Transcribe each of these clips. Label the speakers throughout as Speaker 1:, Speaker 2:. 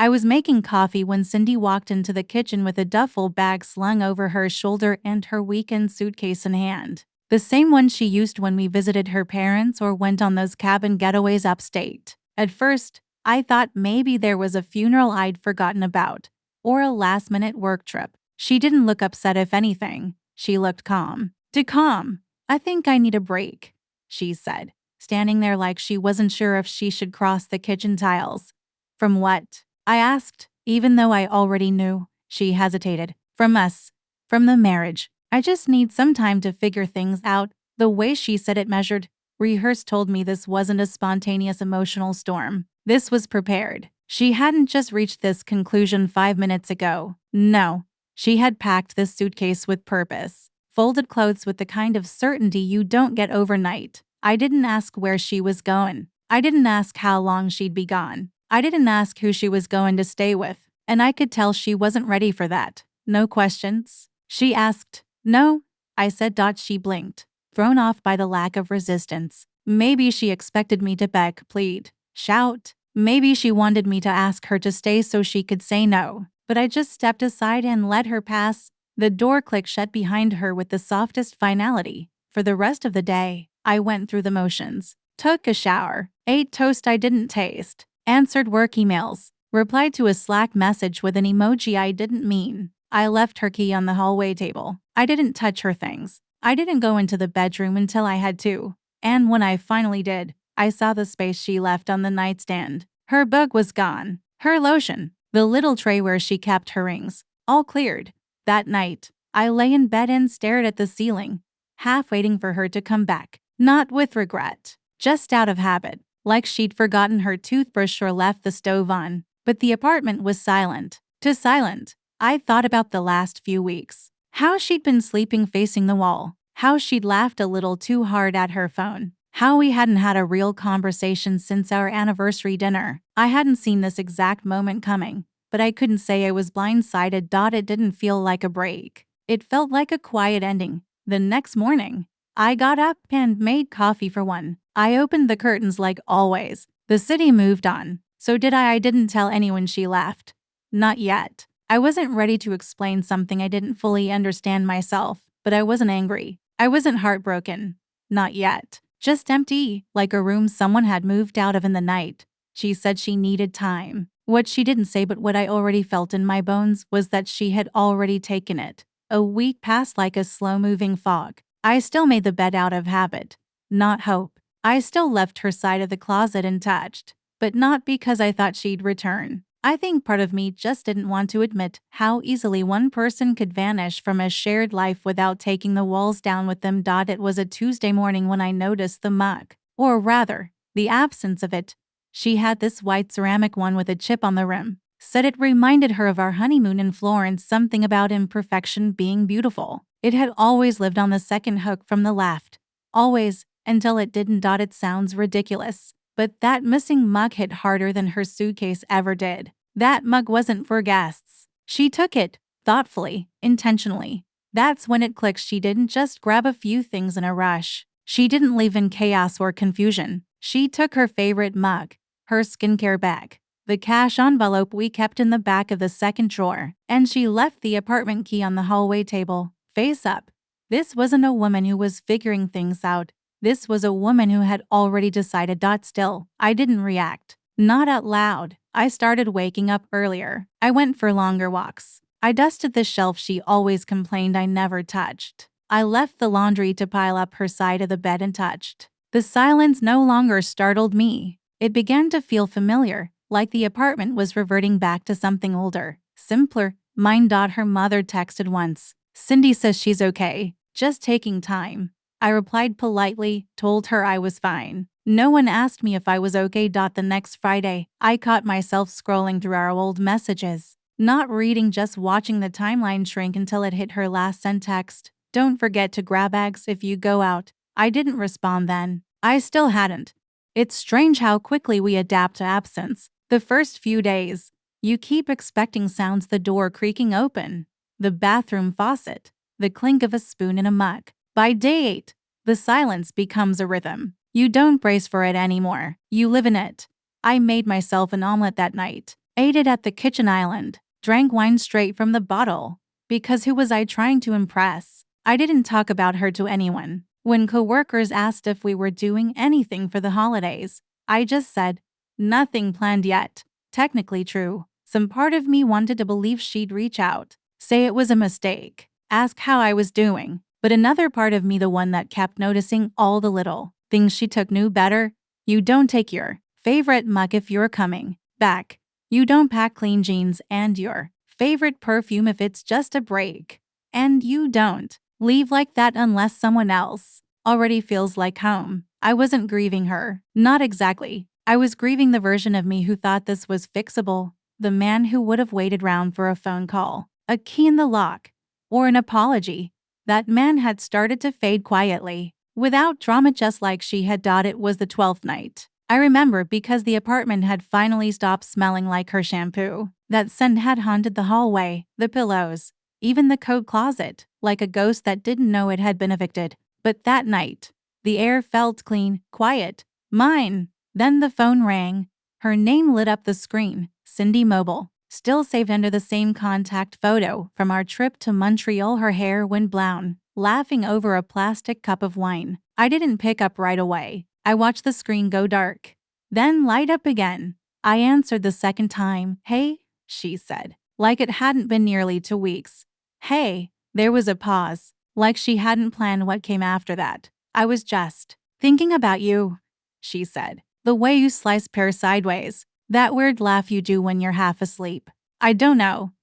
Speaker 1: I was making coffee when Cindy walked into the kitchen with a duffel bag slung over her shoulder and her weekend suitcase in hand. The same one she used when we visited her parents or went on those cabin getaways upstate. At first, I thought maybe there was a funeral I'd forgotten about, or a last-minute work trip. She didn't look upset, if anything. She looked calm. Too calm. "I think I need a break," she said, standing there like she wasn't sure if she should cross the kitchen tiles. "From what?" I asked, even though I already knew. She hesitated. "From us. From the marriage. I just need some time to figure things out." The way she said it measured, rehearsed, told me this wasn't a spontaneous emotional storm. This was prepared. She hadn't just reached this conclusion 5 minutes ago. No. She had packed this suitcase with purpose. Folded clothes with the kind of certainty you don't get overnight. I didn't ask where she was going. I didn't ask how long she'd be gone. I didn't ask who she was going to stay with, and I could tell she wasn't ready for that. "No questions?" she asked. "No," I said. She blinked, thrown off by the lack of resistance. Maybe she expected me to beg, plead, shout. Maybe she wanted me to ask her to stay so she could say no. But I just stepped aside and let her pass. The door clicked shut behind her with the softest finality. For the rest of the day, I went through the motions. Took a shower, ate toast I didn't taste, answered work emails, replied to a Slack message with an emoji I didn't mean. I left her key on the hallway table. I didn't touch her things. I didn't go into the bedroom until I had to. And when I finally did, I saw the space she left on the nightstand. Her book was gone. Her lotion, the little tray where she kept her rings, all cleared. That night, I lay in bed and stared at the ceiling, half waiting for her to come back. Not with regret, just out of habit. Like she'd forgotten her toothbrush or left the stove on. But the apartment was silent. Too silent. I thought about the last few weeks. How she'd been sleeping facing the wall. How she'd laughed a little too hard at her phone. How we hadn't had a real conversation since our anniversary dinner. I hadn't seen this exact moment coming, but I couldn't say I was blindsided. It didn't feel like a break. It felt like a quiet ending. The next morning, I got up and made coffee for one. I opened the curtains like always. The city moved on. So did I. I didn't tell anyone she left. Not yet. I wasn't ready to explain something I didn't fully understand myself, but I wasn't angry. I wasn't heartbroken. Not yet. Just empty, like a room someone had moved out of in the night. She said she needed time. What she didn't say, but what I already felt in my bones, was that she had already taken it. A week passed like a slow-moving fog. I still made the bed out of habit, not hope. I still left her side of the closet untouched, but not because I thought she'd return. I think part of me just didn't want to admit how easily one person could vanish from a shared life without taking the walls down with them. It was a Tuesday morning when I noticed the mug, or rather, the absence of it. She had this white ceramic one with a chip on the rim. Said it reminded her of our honeymoon in Florence, something about imperfection being beautiful. It had always lived on the second hook from the left. Always, until it didn't. It sounds ridiculous, but that missing mug hit harder than her suitcase ever did. That mug wasn't for guests. She took it, thoughtfully, intentionally. That's when it clicked. She didn't just grab a few things in a rush. She didn't leave in chaos or confusion. She took her favorite mug, her skincare bag, the cash envelope we kept in the back of the second drawer, and she left the apartment key on the hallway table, face up. This wasn't a woman who was figuring things out. This was a woman who had already decided. Still, I didn't react. Not out loud. I started waking up earlier. I went for longer walks. I dusted the shelf she always complained I never touched. I left the laundry to pile up her side of the bed untouched. The silence no longer startled me. It began to feel familiar, like the apartment was reverting back to something older, simpler. Mine. Her mother texted once. "Cindy says she's okay, just taking time." I replied politely, told her I was fine. No one asked me if I was okay. The next Friday, I caught myself scrolling through our old messages. Not reading, just watching the timeline shrink until it hit her last sent text. "Don't forget to grab bags if you go out." I didn't respond then. I still hadn't. It's strange how quickly we adapt to absence. The first few days, you keep expecting sounds: the door creaking open, the bathroom faucet, the clink of a spoon in a mug. By day 8, the silence becomes a rhythm. You don't brace for it anymore. You live in it. I made myself an omelet that night, ate it at the kitchen island, drank wine straight from the bottle. Because who was I trying to impress? I didn't talk about her to anyone. When coworkers asked if we were doing anything for the holidays, I just said, nothing planned yet. Technically true. Some part of me wanted to believe she'd reach out, say it was a mistake, ask how I was doing. But another part of me, the one that kept noticing all the little things she took, knew better. You don't take your favorite mug if you're coming back. You don't pack clean jeans and your favorite perfume if it's just a break. And you don't leave like that unless someone else already feels like home. I wasn't grieving her. Not exactly. I was grieving the version of me who thought this was fixable. The man who would have waited round for a phone call, a key in the lock, or an apology. That man had started to fade quietly, without drama, just like she had thought it was the 12th night. I remember because the apartment had finally stopped smelling like her shampoo. That scent had haunted the hallway, the pillows, even the coat closet, like a ghost that didn't know it had been evicted. But that night, the air felt clean, quiet. Mine. Then the phone rang. Her name lit up the screen. Cindy Mobile. Still saved under the same contact photo from our trip to Montreal. Her hair went brown, laughing over a plastic cup of wine. I didn't pick up right away. I watched the screen go dark, then light up again. I answered the second time. Hey, she said, like it hadn't been nearly 2 weeks. Hey. There was a pause, like she hadn't planned what came after that. I was just thinking about you, she said. The way you slice pear sideways. That weird laugh you do when you're half asleep. I don't know.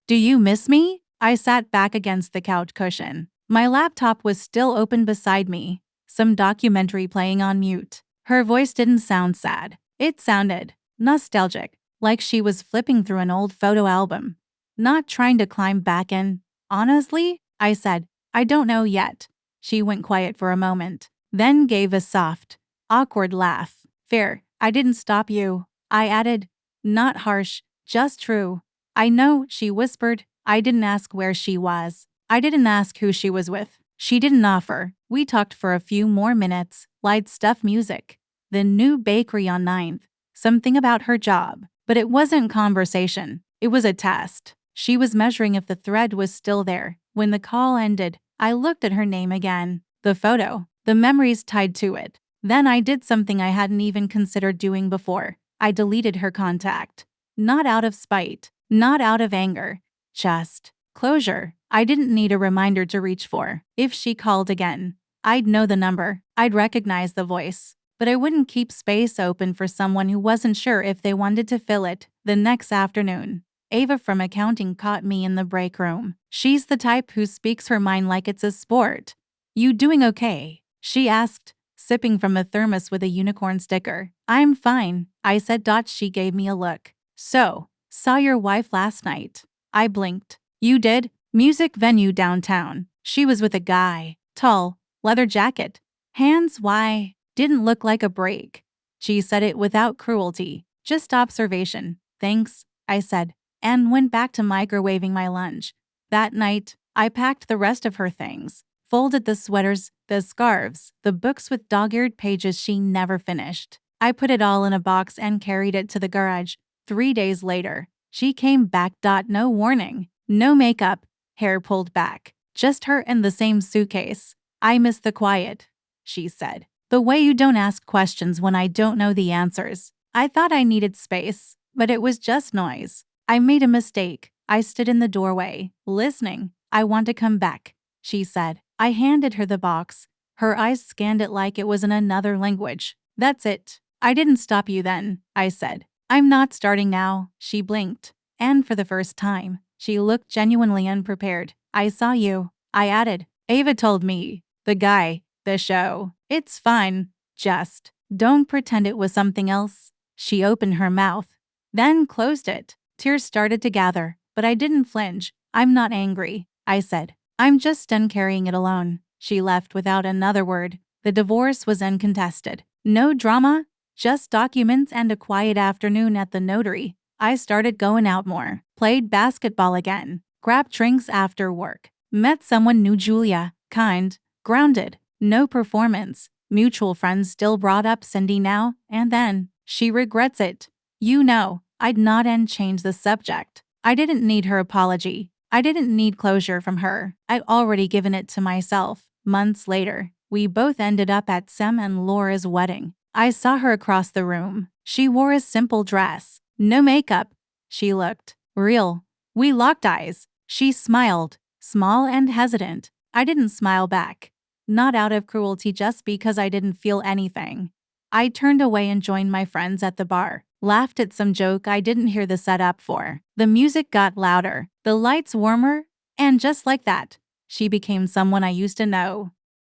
Speaker 1: Do you miss me? I sat back against the couch cushion. My laptop was still open beside me, some documentary playing on mute. Her voice didn't sound sad. It sounded nostalgic, like she was flipping through an old photo album, not trying to climb back in. Honestly, I said, I don't know yet. She went quiet for a moment, then gave a soft, awkward laugh. Fair, I didn't stop you. I added, not harsh, just true. I know, she whispered. I didn't ask where she was. I didn't ask who she was with. She didn't offer. We talked for a few more minutes, light stuff, music, the new bakery on 9th, something about her job. But it wasn't conversation. It was a test. She was measuring if the thread was still there. When the call ended, I looked at her name again, the photo, the memories tied to it. Then I did something I hadn't even considered doing before. I deleted her contact. Not out of spite, not out of anger, just closure. I didn't need a reminder to reach for. If she called again, I'd know the number. I'd recognize the voice. But I wouldn't keep space open for someone who wasn't sure if they wanted to fill it. The next afternoon, Ava from accounting caught me in the break room. She's the type who speaks her mind like it's a sport. You doing okay? She asked, sipping from a thermos with a unicorn sticker. I'm fine, I said. She gave me a look. So, saw your wife last night. I blinked. You did? Music venue downtown. She was with a guy. Tall, leather jacket. Hands, why? Didn't look like a break. She said it without cruelty. Just observation. Thanks, I said, and went back to microwaving my lunch. That night, I packed the rest of her things, folded the sweaters, the scarves, the books with dog-eared pages she never finished. I put it all in a box and carried it to the garage. 3 days later, she came back. No warning, no makeup, hair pulled back, just her and the same suitcase. I miss the quiet, she said. The way you don't ask questions when I don't know the answers. I thought I needed space, but it was just noise. I made a mistake. I stood in the doorway, listening. I want to come back, she said. I handed her the box. Her eyes scanned it like it was in another language. That's it. I didn't stop you then, I said. I'm not starting now. She blinked. And for the first time, she looked genuinely unprepared. I saw you, I added. Ava told me. The guy, the show. It's fine. Just don't pretend it was something else. She opened her mouth, then closed it. Tears started to gather, but I didn't flinch. I'm not angry, I said. I'm just done carrying it alone. She left without another word. The divorce was uncontested. No drama, just documents and a quiet afternoon at the notary. I started going out more, played basketball again, grabbed drinks after work, met someone new. Julia, kind, grounded, no performance. Mutual friends still brought up Cindy now and then. She regrets it. You know, I'd nod and change the subject. I didn't need her apology. I didn't need closure from her. I'd already given it to myself. Months later, we both ended up at Sam and Laura's wedding. I saw her across the room. She wore a simple dress. No makeup. She looked real. We locked eyes. She smiled, small and hesitant. I didn't smile back. Not out of cruelty, just because I didn't feel anything. I turned away and joined my friends at the bar, laughed at some joke I didn't hear the setup for. The music got louder, the lights warmer, and just like that, she became someone I used to know.